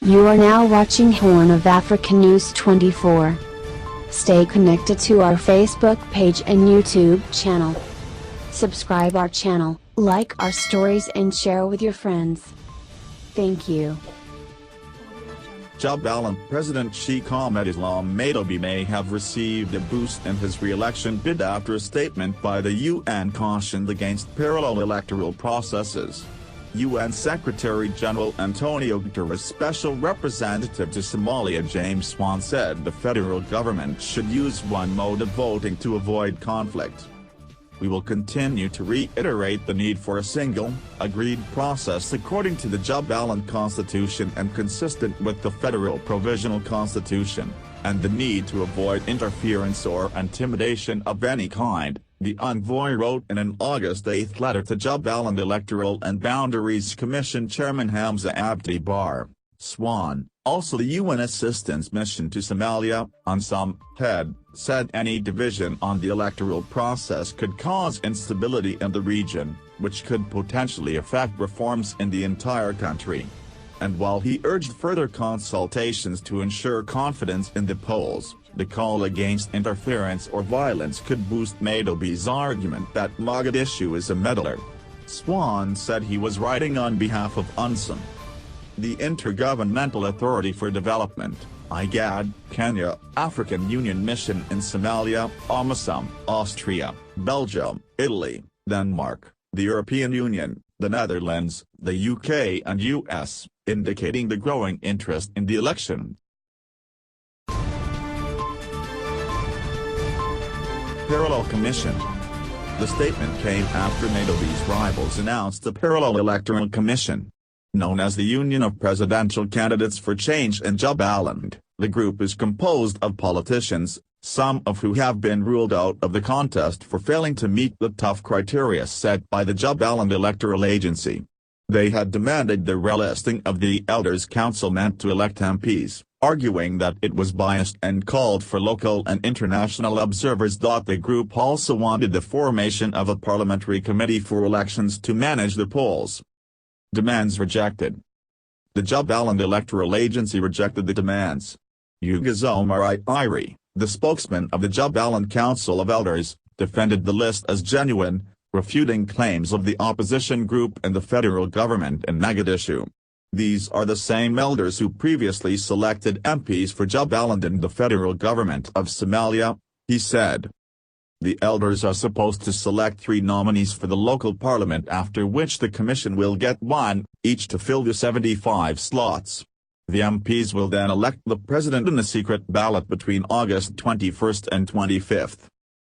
You are now watching Horn of Africa News 24. Stay connected to our Facebook page and YouTube channel. Subscribe our channel, like our stories and share with your friends. Thank you. Jubaland President Sheikh Ahmed Madobe may have received a boost in his re-election bid after a statement by the UN cautioned against parallel electoral processes. UN Secretary-General Antonio Guterres' special representative to Somalia James Swan said the federal government should use one mode of voting to avoid conflict. We will continue to reiterate the need for a single, agreed process according to the Jubaland Constitution and consistent with the Federal Provisional Constitution, and the need to avoid interference or intimidation of any kind, the envoy wrote in an August 8 letter to Jubaland Electoral and Boundaries Commission Chairman Hamza Abdi Bar. Swan, also the UN Assistance Mission to Somalia, had said any division on the electoral process could cause instability in the region, which could potentially affect reforms in the entire country. And while he urged further consultations to ensure confidence in the polls, the call against interference or violence could boost Madobe's argument that Mogadishu is a meddler. Swan said he was writing on behalf of UNSOM, the Intergovernmental Authority for Development, IGAD, Kenya, African Union Mission in Somalia, AMISOM, Austria, Belgium, Italy, Denmark, the European Union, the Netherlands, the UK and US, indicating the growing interest in the election. Parallel Commission. The statement came after Madobe's rivals announced a parallel electoral commission. Known as the Union of Presidential Candidates for Change in Jubaland, the group is composed of politicians, some of who have been ruled out of the contest for failing to meet the tough criteria set by the Jubaland Electoral Agency. They had demanded the relisting of the Elders' Council meant to elect MPs, arguing that it was biased and called for local and international observers. The group also wanted the formation of a parliamentary committee for elections to manage the polls. Demands rejected. The Jubaland Electoral Agency rejected the demands. Omar Iri, the spokesman of the Jubaland Council of Elders, defended the list as genuine, refuting claims of the opposition group and the federal government in Mogadishu. These are the same elders who previously selected MPs for Jubaland and the federal government of Somalia, he said. The elders are supposed to select 3 nominees for the local parliament, after which the commission will get 1, each to fill the 75 slots. The MPs will then elect the president in a secret ballot between August 21 and 25.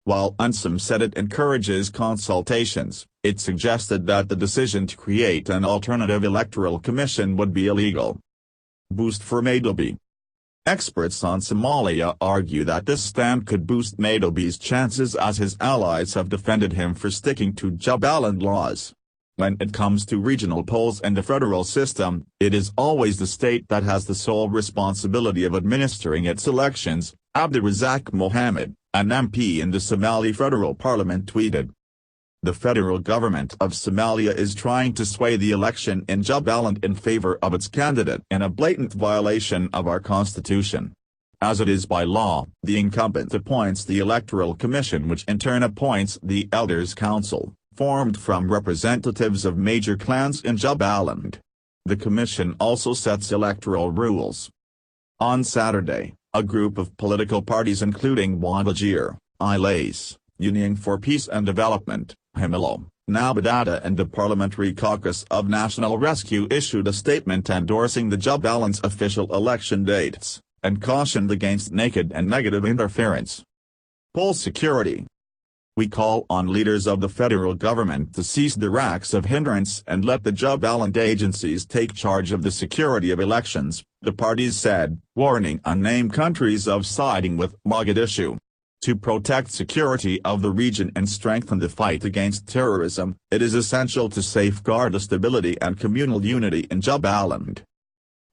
While UNSOM said it encourages consultations, it suggested that the decision to create an alternative electoral commission would be illegal. Boost for Madobe. Experts on Somalia argue that this stand could boost Madobe's chances as his allies have defended him for sticking to Jubaland laws. When it comes to regional polls and the federal system, it is always the state that has the sole responsibility of administering its elections, Abdirazak Mohammed, an MP in the Somali federal parliament tweeted. The federal government of Somalia is trying to sway the election in Jubaland in favor of its candidate in a blatant violation of our constitution. As it is by law, the incumbent appoints the Electoral Commission, which in turn appoints the Elders' Council, formed from representatives of major clans in Jubaland. The commission also sets electoral rules. On Saturday, a group of political parties including Wadajir, Ilays, Union for Peace and Development, Himelo, Nabadata and the Parliamentary Caucus of National Rescue issued a statement endorsing the Jubaland's official election dates, and cautioned against naked and negative interference. Poll security. We call on leaders of the federal government to cease their acts of hindrance and let the Jubaland agencies take charge of the security of elections, the parties said, warning unnamed countries of siding with Mogadishu. To protect security of the region and strengthen the fight against terrorism, it is essential to safeguard the stability and communal unity in Jubaland.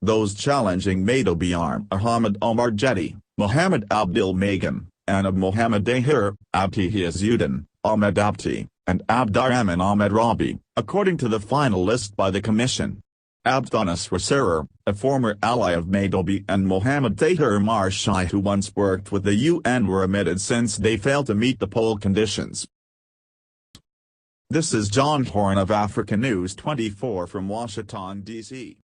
Those challenging Madobe are Ahmed Omar Jetty, Mohammed Abdil Magan, Anab Mohammed Dahir, Abdi Hiazuddin, Ahmed Abdi, and Abdirahman Ahmed Rabi, according to the final list by the Commission. Abdonis Waserer, a former ally of Madobe, and Mohammed Tahir Marshai, who once worked with the UN, were omitted since they failed to meet the poll conditions. This is John Horn of Africa News 24 from Washington, D.C.